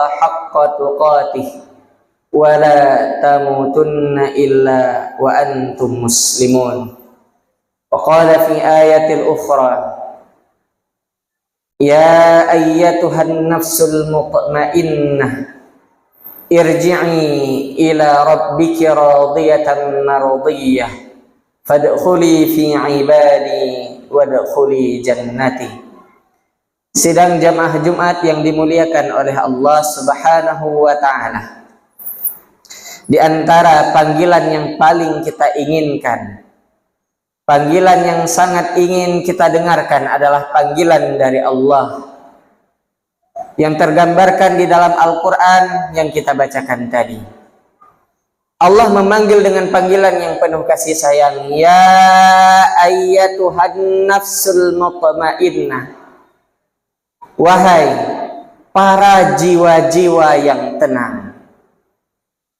haqqa tuqatih wa la tamutunna illa wa antum muslimun. Wa qala fi ayatil ukhra, ya ayyatuhan nafsul mutmainnah irji'i ila rabbiki radiyatan mardiyah fadkhuli fi ibadi wadkhuli jannati. Sidang jamaah Jumat yang dimuliakan oleh Allah Subhanahu wa ta'ala, di antara panggilan yang paling kita inginkan, panggilan yang sangat ingin kita dengarkan adalah panggilan dari Allah yang tergambarkan di dalam Al-Quran yang kita bacakan tadi. Allah memanggil dengan panggilan yang penuh kasih sayang, ya ayyatuhan nafsul mutmainnah, wahai para jiwa-jiwa yang tenang,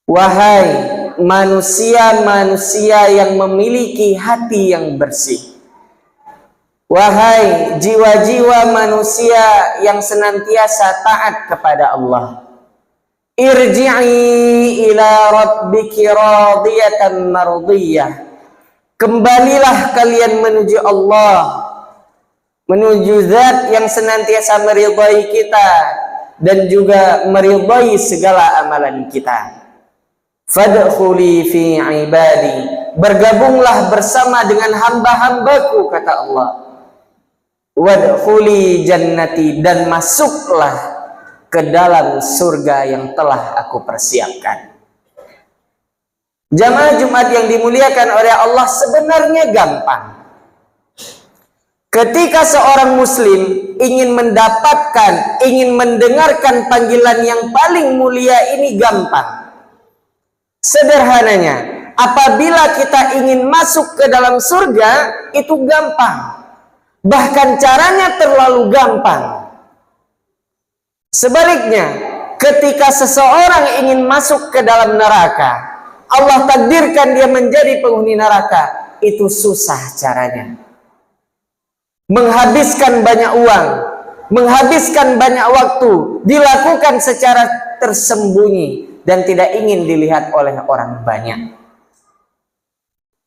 wahai manusia-manusia yang memiliki hati yang bersih, wahai jiwa-jiwa manusia yang senantiasa taat kepada Allah, irji'i ila rabbiki radiyatan mardiyah, kembalilah kalian menuju Allah, menuju zat yang senantiasa meridai kita dan juga meridai segala amalan kita. Fadkhuli fi ibadi, bergabunglah bersama dengan hamba-hambaku, kata Allah. Wadkhuli jannati, dan masuklah ke dalam surga yang telah aku persiapkan. Jamaah Jumat yang dimuliakan oleh Allah, sebenarnya gampang. Ketika seorang muslim ingin mendapatkan, ingin mendengarkan panggilan yang paling mulia ini gampang. Sederhananya, apabila kita ingin masuk ke dalam surga, itu gampang. Bahkan caranya terlalu gampang. Sebaliknya, ketika seseorang ingin masuk ke dalam neraka, Allah takdirkan dia menjadi penghuni neraka, itu susah caranya. Menghabiskan banyak uang, menghabiskan banyak waktu, dilakukan secara tersembunyi dan tidak ingin dilihat oleh orang banyak.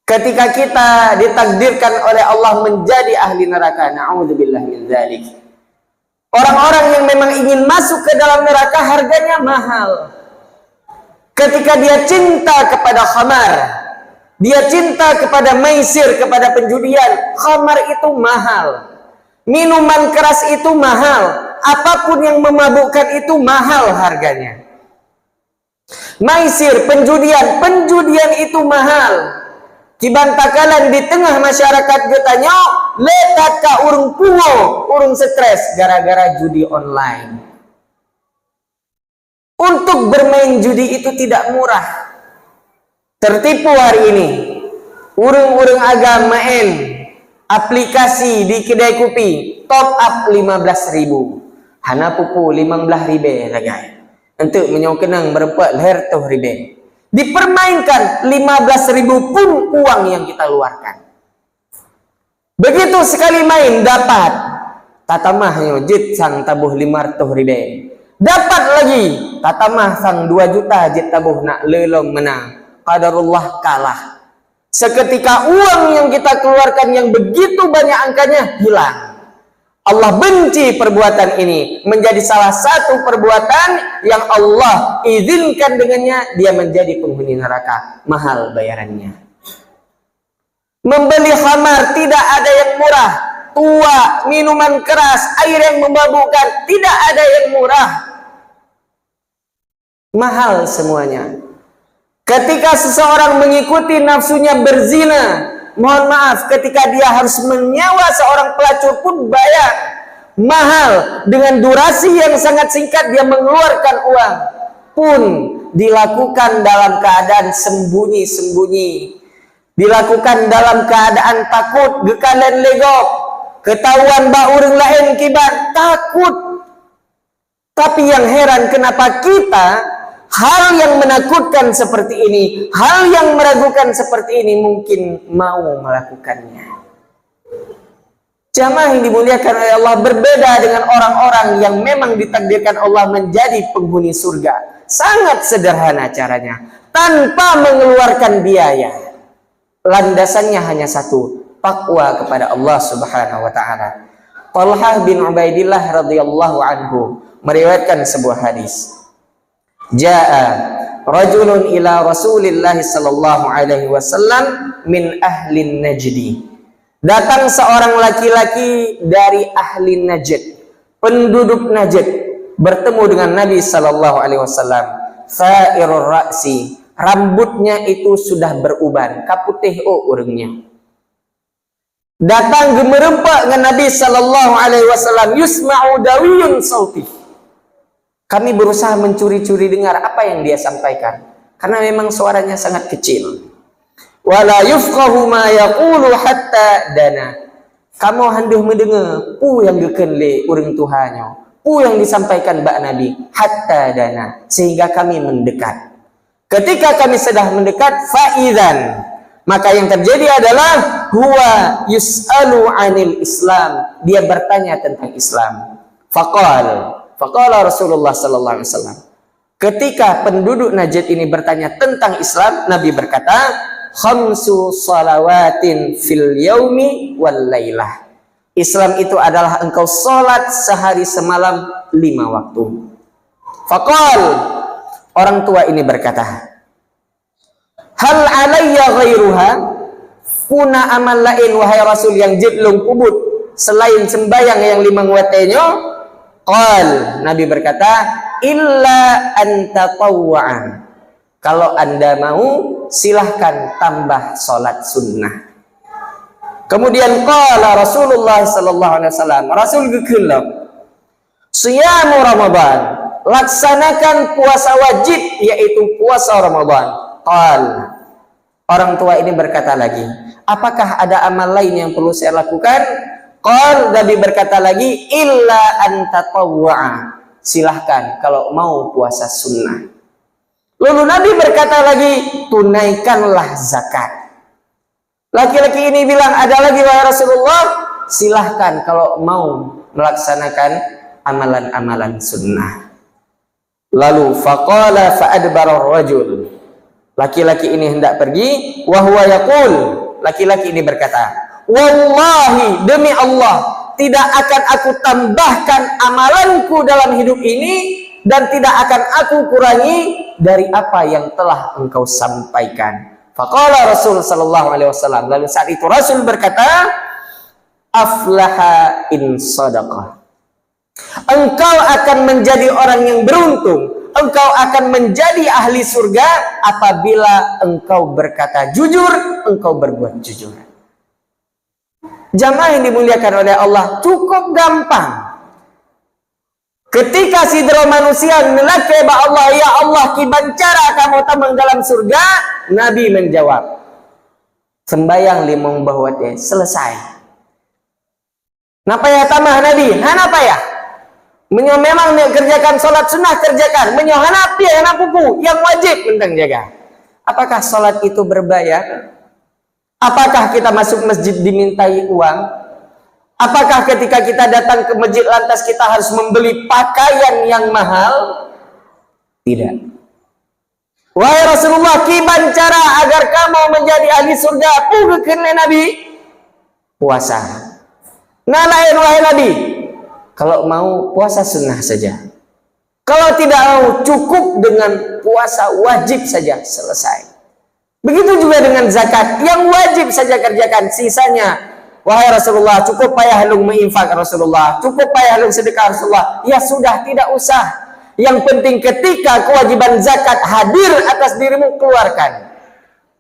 Ketika kita ditakdirkan oleh Allah menjadi ahli neraka, na'udzubillah min dzalik, orang-orang yang memang ingin masuk ke dalam neraka harganya mahal. Ketika dia cinta kepada khamar, dia cinta kepada maisir, kepada penjudian, khamar itu mahal, minuman keras itu mahal, apapun yang memabukkan itu mahal harganya. Maisir, penjudian itu mahal. Kibantakalan di tengah masyarakat getanya, lekat ka urung pungo, urung stres gara-gara judi online. Untuk bermain judi itu tidak murah. Tertipu hari ini, urung-urung agama main aplikasi di kedai kopi, top up 15.000, hana pupu 15.000 lagi. Untuk menyokenang berempat leher tuh ribe. Dipermainkan 15.000 pun uang yang kita luarkan. Begitu sekali main dapat, tatamah jit sang tabuh 500.000. Dapat lagi, tatamah sang 2 juta jit tabuh nak lelong menang. Qadarullah kalah. Seketika uang yang kita keluarkan yang begitu banyak angkanya hilang. Allah benci perbuatan ini, menjadi salah satu perbuatan yang Allah izinkan dengannya dia menjadi penghuni neraka, mahal bayarannya. Membeli khamar tidak ada yang murah, tua, minuman keras, air yang memabukkan, tidak ada yang murah, mahal semuanya. Ketika seseorang mengikuti nafsunya berzina, mohon maaf, ketika dia harus menyewa seorang pelacur pun bayar mahal. Dengan durasi yang sangat singkat dia mengeluarkan uang, pun dilakukan dalam keadaan sembunyi-sembunyi, dilakukan dalam keadaan takut, gekalan legok, ketahuan baureng lain kibat, takut. Tapi yang heran, kenapa kita hal yang menakutkan seperti ini, hal yang meragukan seperti ini mungkin mau melakukannya. Jamaah yang dimuliakan oleh Allah, berbeda dengan orang-orang yang memang ditakdirkan Allah menjadi penghuni surga. Sangat sederhana caranya, tanpa mengeluarkan biaya. Landasannya hanya satu, takwa kepada Allah Subhanahu wa taala. Talhah bin Ubaidillah radhiyallahu anhu meriwayatkan sebuah hadis. Jaa rajulun ila Rasulillah sallallahu alaihi wasallam min ahli Najdi. Datang seorang laki-laki dari ahli Najd, penduduk Najd, bertemu dengan Nabi sallallahu alaihi wasallam. Fa'irur ra'si, rambutnya itu sudah beruban, kaputih urangnya. Datang gemerempak dengan Nabi sallallahu alaihi wasallam, yusma'u dawiyun sauti. Kami berusaha mencuri-curi dengar apa yang dia sampaikan, karena memang suaranya sangat kecil. Wala yufqahu ma yaqulu hatta dana. Kamu hendak mendengar pu yang gekenle urang Tuhannya, pu yang disampaikan Mbak Nabi, hatta dana, sehingga kami mendekat. Ketika kami sudah mendekat, faidan, maka yang terjadi adalah huwa yus'alu 'anil Islam, dia bertanya tentang Islam. Faqala Rasulullah sallallahu alaihi wasallam. Ketika penduduk Najd ini bertanya tentang Islam, Nabi berkata, khamsu salawatin fil yaumi wal lailah. Islam itu adalah engkau salat sehari semalam 5 waktu. Faqal, orang tua ini berkata, hal alayya ghairuha, puna amal lain wahai Rasul yang jedlong kubut selain sembayang yang 5 watenyo? Qal, Nabi berkata, illa anta tawwa'an, kalau anda mau silahkan tambah sholat sunnah. Kemudian qala Rasulullah sallallahu alaihi wasallam, Rasul gekeuleuh, siyamu Ramadan, laksanakan puasa wajib yaitu puasa Ramadan. Qal, orang tua ini berkata lagi, apakah ada amal lain yang perlu saya lakukan? Qal, Nabi berkata lagi, illa anta tawwa'a, silahkan kalau mau puasa sunnah. Lalu Nabi berkata lagi, tunaikanlah zakat. Laki-laki ini bilang, ada lagi wahai Rasulullah, silahkan kalau mau melaksanakan amalan-amalan sunnah. Lalu faqala fa'adbara rajul, laki-laki ini hendak pergi, wa huwa yaqul, laki-laki ini berkata, wallahi, demi Allah, tidak akan aku tambahkan amalanku dalam hidup ini, dan tidak akan aku kurangi dari apa yang telah engkau sampaikan. Faqala Rasul sallallahu alaihi wasallam, lalu saat itu Rasul berkata, aflaha in sadaqah, engkau akan menjadi orang yang beruntung, engkau akan menjadi ahli surga apabila engkau berkata jujur, engkau berbuat jujur. Jamaah yang dimuliakan oleh Allah, cukup gampang. Ketika sidro manusia nelake ba Allah, ya Allah, kibancara kamu tamang dalam surga, Nabi menjawab, sembayang 5 bahwate selesai. Napa ya tamah Nabi? Hanapa ya? Menyo memang kerjakan salat sunnah kerjakan, menyo hanap ya hanapuku yang wajib mentang jaga. Apakah salat itu berbayar? Apakah kita masuk masjid dimintai uang? Apakah ketika kita datang ke masjid lantas kita harus membeli pakaian yang mahal? Tidak. Wahai Rasulullah, kiban cara agar kamu menjadi ahli surga, pugekeun Nabi, puasa. Nah lain wahai Nabi, kalau mau puasa sunnah saja. Kalau tidak mau, cukup dengan puasa wajib saja, selesai. Begitu juga dengan zakat, yang wajib saja kerjakan, sisanya wahai Rasulullah, cukup payah halung menginfak Rasulullah, cukup payah halung sedekah Rasulullah, ya sudah, tidak usah. Yang penting ketika kewajiban zakat hadir atas dirimu, keluarkan.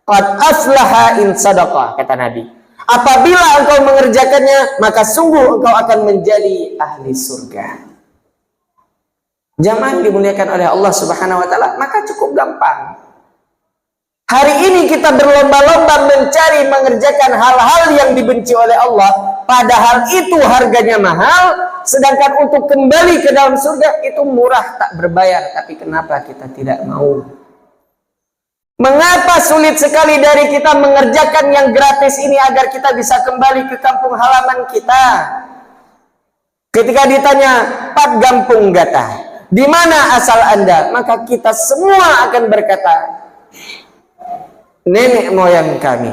Qad aflaha in sadaqah, kata Nabi. Apabila engkau mengerjakannya, maka sungguh engkau akan menjadi ahli surga. Jamaah dimuliakan oleh Allah Subhanahu wa taala, maka cukup gampang. Hari ini kita berlomba-lomba mencari mengerjakan hal-hal yang dibenci oleh Allah, padahal itu harganya mahal, sedangkan untuk kembali ke dalam surga itu murah tak berbayar. Tapi kenapa kita tidak mau? Mengapa sulit sekali dari kita mengerjakan yang gratis ini agar kita bisa kembali ke kampung halaman kita? Ketika ditanya, Pak Gampung Gata, di mana asal Anda? Maka kita semua akan berkata, nenek moyang kami.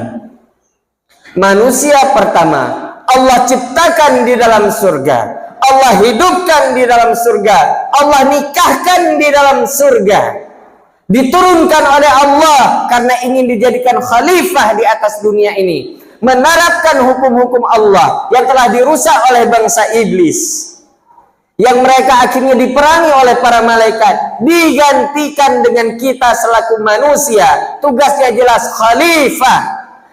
Manusia pertama Allah ciptakan di dalam surga, Allah hidupkan di dalam surga, Allah nikahkan di dalam surga, diturunkan oleh Allah karena ingin dijadikan khalifah di atas dunia ini, menerapkan hukum-hukum Allah yang telah dirusak oleh bangsa iblis, yang mereka akhirnya diperangi oleh para malaikat, digantikan dengan kita selaku manusia. Tugasnya jelas, khalifah,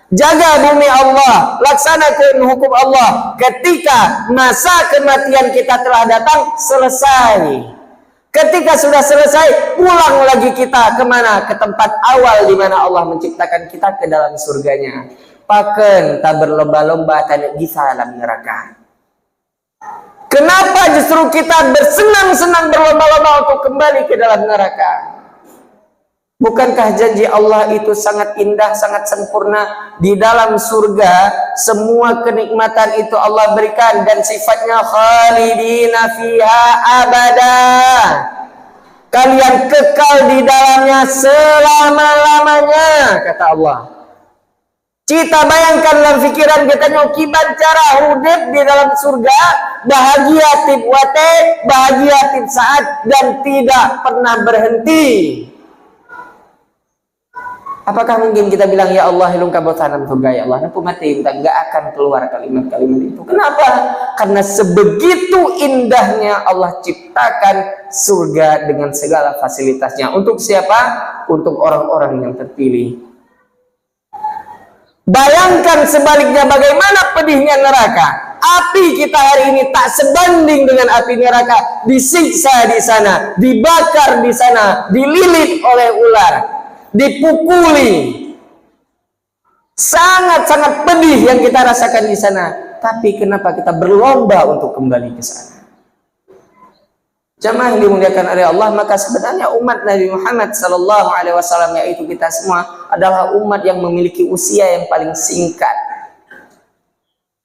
jaga bumi Allah, laksanakan hukum Allah. Ketika masa kematian kita telah datang, selesai. Ketika sudah selesai, pulang lagi kita kemana? Ke tempat awal di mana Allah menciptakan kita, ke dalam surganya. Paken tak berlomba-lomba tanik gisa dalam neraka. Kenapa justru kita bersenang-senang berlomba-lomba untuk kembali ke dalam neraka? Bukankah janji Allah itu sangat indah, sangat sempurna? Di dalam surga semua kenikmatan itu Allah berikan, dan sifatnya khalidina fiha abada. Kalian kekal di dalamnya selama-lamanya, kata Allah. Kita bayangkan dalam pikiran kita nyokiban cara hidup di dalam surga, bahagia tip wate, bahagia tip saat, dan tidak pernah berhenti. Apakah mungkin kita bilang, ya Allah hilung kabotanam surga, ya Allah aku mati, kita nggak akan keluar kalimat-kalimat itu? Kenapa? Karena sebegitu indahnya Allah ciptakan surga dengan segala fasilitasnya. Untuk siapa? Untuk orang-orang yang terpilih. Bayangkan sebaliknya bagaimana pedihnya neraka. Api kita hari ini tak sebanding dengan api neraka. Disiksa di sana, dibakar di sana, dililit oleh ular, dipukuli. Sangat-sangat pedih yang kita rasakan di sana. Tapi kenapa kita berlomba untuk kembali ke sana? Jamaah yang dimuliakan oleh Allah, maka sebenarnya umat Nabi Muhammad SAW, yaitu kita semua, adalah umat yang memiliki usia yang paling singkat.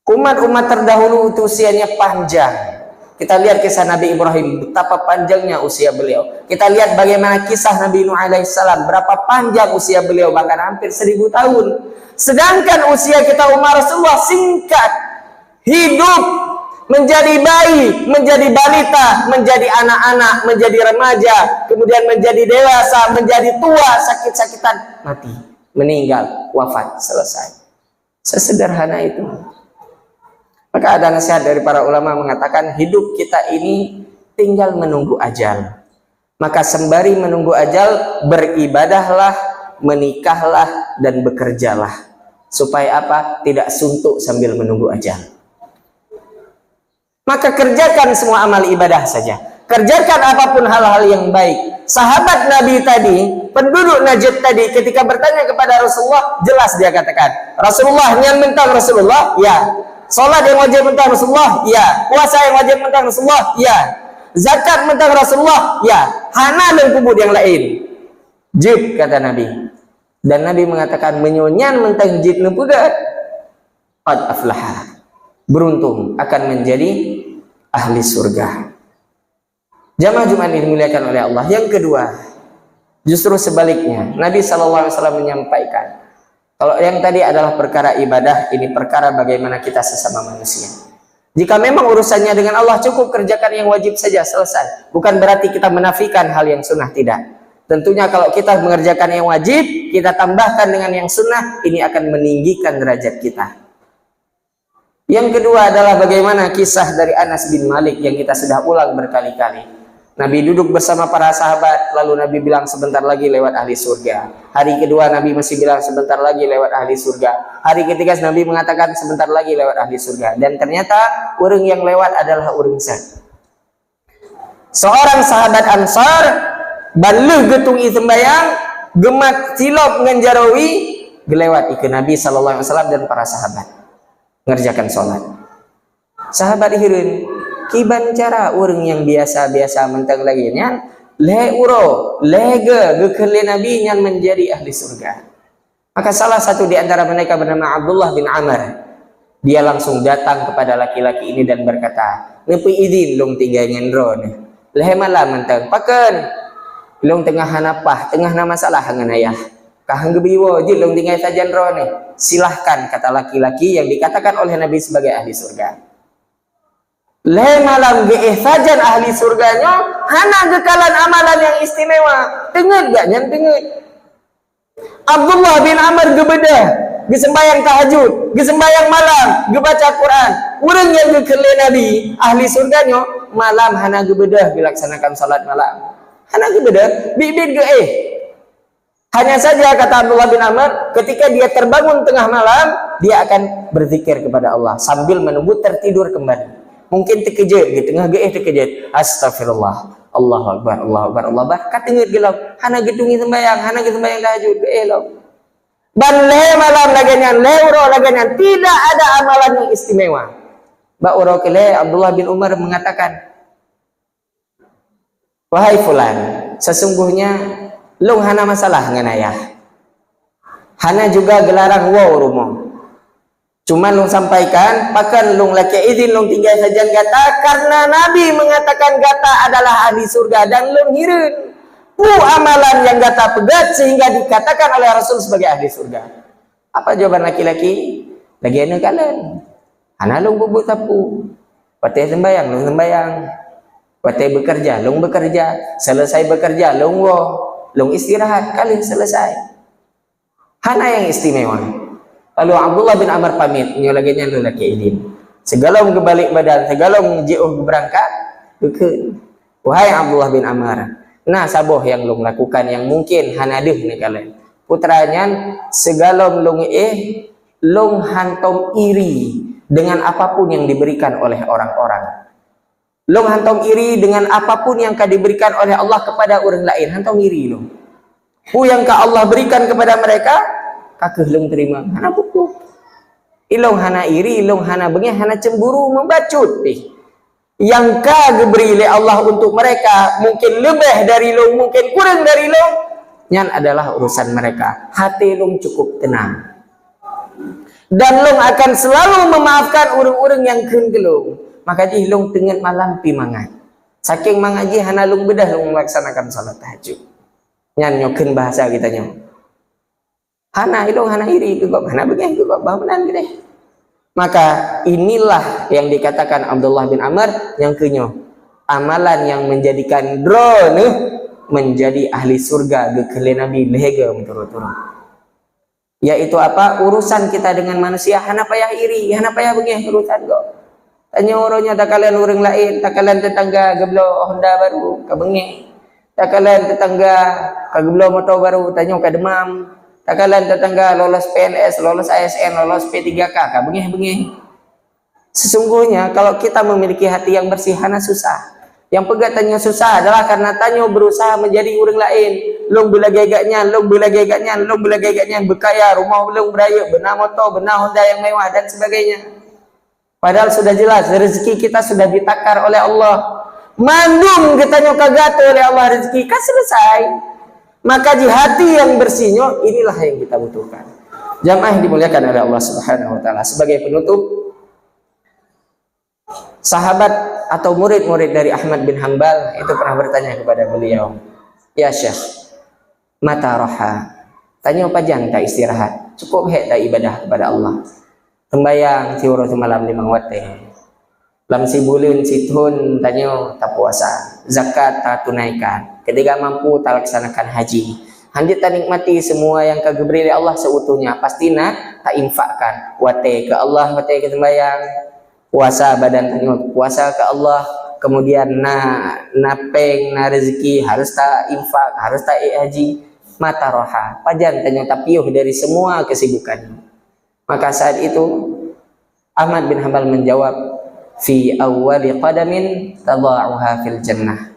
Umat-umat terdahulu itu usianya panjang. Kita lihat kisah Nabi Ibrahim, betapa panjangnya usia beliau. Kita lihat bagaimana kisah Nabi Nuh alaihissalam, berapa panjang usia beliau, bahkan hampir 1000 tahun. Sedangkan usia kita umat Rasulullah singkat. Hidup menjadi bayi, menjadi balita, menjadi anak-anak, menjadi remaja, kemudian menjadi dewasa, menjadi tua, sakit-sakitan, mati, meninggal, wafat, selesai. Sesederhana itu. Maka ada nasihat dari para ulama mengatakan, hidup kita ini tinggal menunggu ajal. Maka sembari menunggu ajal, beribadahlah, menikahlah, dan bekerjalah. Supaya apa? Tidak suntuk sambil menunggu ajal. Maka kerjakan semua amal ibadah saja. Kerjakan apapun hal-hal yang baik. Sahabat Nabi tadi, penduduk Najd tadi, ketika bertanya kepada Rasulullah, jelas dia katakan, Rasulullah, nyan mentang Rasulullah? Ya. Salat yang wajib mentang Rasulullah? Ya. Puasa yang wajib mentang Rasulullah? Ya. Zakat mentang Rasulullah? Ya. Hana dan kubur yang lain? Jib, kata Nabi. Dan Nabi mengatakan, menyonyan mentang jib nupugat, qad aflaha. Beruntung akan menjadi ahli surga. Jamaah Jumat ini dimuliakan oleh Allah. Yang kedua, justru sebaliknya, Nabi SAW menyampaikan, kalau yang tadi adalah perkara ibadah, ini perkara bagaimana kita sesama manusia. Jika memang urusannya dengan Allah, cukup kerjakan yang wajib saja, selesai. Bukan berarti kita menafikan hal yang sunnah, tidak. Tentunya kalau kita mengerjakan yang wajib, kita tambahkan dengan yang sunnah, ini akan meninggikan derajat kita. Yang kedua adalah bagaimana kisah dari Anas bin Malik yang kita sudah ulang berkali-kali. Nabi duduk bersama para sahabat, lalu Nabi bilang sebentar lagi lewat ahli surga. Hari kedua Nabi masih bilang sebentar lagi lewat ahli surga. Hari ketiga Nabi mengatakan sebentar lagi lewat ahli surga. Dan ternyata urang yang lewat adalah urang sah. Seorang sahabat Ansar baluh getung sembayang, gemat silop nganjarawi, gelewat ke Nabi SAW dan para sahabat mengerjakan sholat. Sahabat hirin, kiban cara orang yang biasa-biasa mentang lagi nyan, le uro lega gekele Nabi yang menjadi ahli surga. Maka salah satu di antara mereka bernama Abdullah bin Amr, dia langsung datang kepada laki-laki ini dan berkata, "Nepi izin long tinggal ngendro ni. Leh malam mentang paken. Long tengah hanapah, tengah nama masalah dengan ayah. Kahang gebiwo je long tinggal saja ngendro ni. Silahkan," kata laki-laki yang dikatakan oleh Nabi sebagai ahli surga. Leh malam ge sajan ahli surganya, hana gekalan amalan yang istimewa. Tenget gak nyan tenget. Abdullah bin Amr gebedah, gesembayang tahajud, gesembayang malam, gebaca Quran. Orang yang gekele Nabi, ahli surganya, malam hana gebedah dilaksanakan salat malam. Hana gebedah, bibit ge Hanya saja kata Abdullah bin Amr, ketika dia terbangun tengah malam, dia akan berzikir kepada Allah sambil menunggu tertidur kembali. Mungkin terkejut, di tengah ge terkejut. Astagfirullah. Allahu Akbar, Allahu Akbar, Allahu Akbar. Katinget gelau, hana gedungi sembayang, hana sembayang tahajud, ban le malam laganyan, le uro laganyan, tidak ada amalan yang istimewa. Ba uro kele Abdullah bin Umar mengatakan, "Wahai fulan, sesungguhnya long hana masalah dengan ayah. Hana juga gelarang wow rumah. Cuma long sampaikan, pakan long laki izin long tinggal saja gata karena Nabi mengatakan gata adalah ahli surga dan long hirin. Pu amalan yang gata pegat sehingga dikatakan oleh Rasul sebagai ahli surga." Apa jawaban laki-laki? Lagi ana kalian. Ana long bubuk sapu. Patih sembayang, long sembayang. Patih bekerja, long bekerja. Selesai bekerja, long long istirahat, kalian selesai. Hana yang istimewa. Lalu Abdullah bin Amr pamit, nyolaginya lu laki izin. Segala kebalik badan, segala jauh berangkat, beken. Wahai Abdullah bin Amr, nah saboh yang lu lakukan yang mungkin hanaduh nih kalian. Putranya segala long hantom iri dengan apapun yang diberikan oleh orang-orang. Long hantom iri dengan apapun yang akan diberikan oleh Allah kepada orang lain, hantom iri lo. Pu yang ka Allah berikan kepada mereka, kakeh long terima. Hana buku. Ilong hana iri, ilong hana bengih, hana cemburu membacut. Yang ka diberi oleh Allah untuk mereka, mungkin lebih dari long, mungkin kurang dari long, yang adalah urusan mereka. Hati long cukup tenang. Dan long akan selalu memaafkan orang-orang yang kengelong. Maka ji long tengah malam pi mangat. Saking mangat ji hana long bedah long melaksanakan salat tahajud. Nyan nyokeun bahasa kita nyo. Hana ilong hana iri juga, hana begini juga, bahmenan gede. Maka inilah yang dikatakan Abdullah bin Amr yang kenyo. Amalan yang menjadikan drone menjadi ahli surga gekele Nabi lehega menturut-turut. Yaitu apa? Urusan kita dengan manusia hana payah iri, hana payah begini urusan kok. Tanya orangnya tak kalian orang lain, tak kalian tetangga geblo Honda baru, kabengi. Tak kalian tetangga kageblo motor baru, tanya ka demam. Tak kalian tetangga lolos PNS, lolos ASN, lolos P3K, bengih-bengih. Sesungguhnya kalau kita memiliki hati yang bersih, hana susah. Yang pegatannya susah adalah karena tanyo berusaha menjadi orang lain. Long belagagaknya, long belagagaknya, long belagagaknya, berkaya, rumah belum beraya, benar motor, benar Honda yang mewah dan sebagainya. Padahal sudah jelas rezeki kita sudah ditakar oleh Allah. Mandum kita kagato oleh Allah rezeki, kan selesai. Maka di hati yang bersihnya inilah yang kita butuhkan. Jamaah yang dimuliakan oleh Allah Subhanahu wa taala. Sebagai penutup, sahabat atau murid-murid dari Ahmad bin Hanbal itu pernah bertanya kepada beliau, "Ya Syekh, mata roha?" Tanya pajan tak istirahat, cukup hek tak ibadah kepada Allah. Sembayang tiuro semalam 5 waktu. Lam si bulan si tahun tanya tak puasa, zakat tak tunaikan. Ketika mampu tak laksanakan haji. Hanjit tak nikmati semua yang kageberi oleh Allah seutuhnya. Pastinya tak infakkan. Wate ke Allah, wate ke sembahyang. Puasa badan tanya, puasa ke Allah. Kemudian na peng, na rezeki harus tak infak, harus tak haji. Mata roha, pajan tanya tak piuh dari semua kesibukan. Maka saat itu Ahmad bin Hanbal menjawab, fi awwali qadamin tadha'uha fil jannah.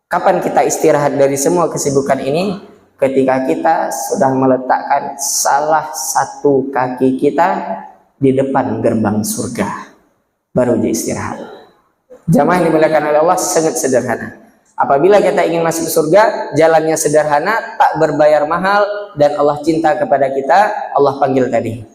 Kapan kita istirahat dari semua kesibukan ini? Ketika kita sudah meletakkan salah satu kaki kita di depan gerbang surga, baru dia istirahat. Jamaah yang dimuliakan oleh Allah, sangat sederhana. Apabila kita ingin masuk surga, jalannya sederhana, tak berbayar mahal, dan Allah cinta kepada kita, Allah panggil tadi.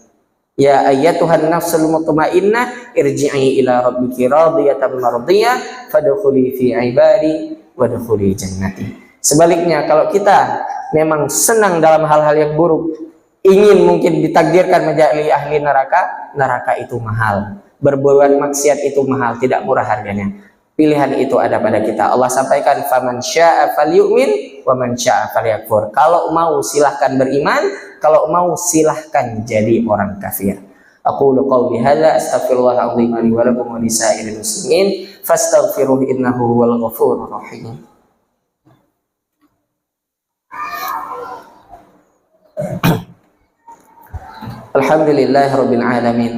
Ya ayyatuhan nafsul mutmainnah, irji'i ila rabbiki radiyatan mardiyah, fadkhuli fi ibadi wadkhuli jannati. Sebaliknya, kalau kita memang senang dalam hal-hal yang buruk, ingin mungkin ditakdirkan menjadi ahli neraka, neraka itu mahal. Berbuat maksiat itu mahal, tidak murah harganya. Pilihan itu ada pada kita. Allah sampaikan, faman syaa'a falyu'min wa man syaa'a falyakfur. Kalau mau silahkan beriman, kalau mau silahkan jadi orang kafir. Aqulu qawli hadza astaghfirullahal azim li wa lakum wa lisairil muslimin fastaghfiruhu innahu huwal ghafurur rahim. Alhamdulillahirabbil alamin.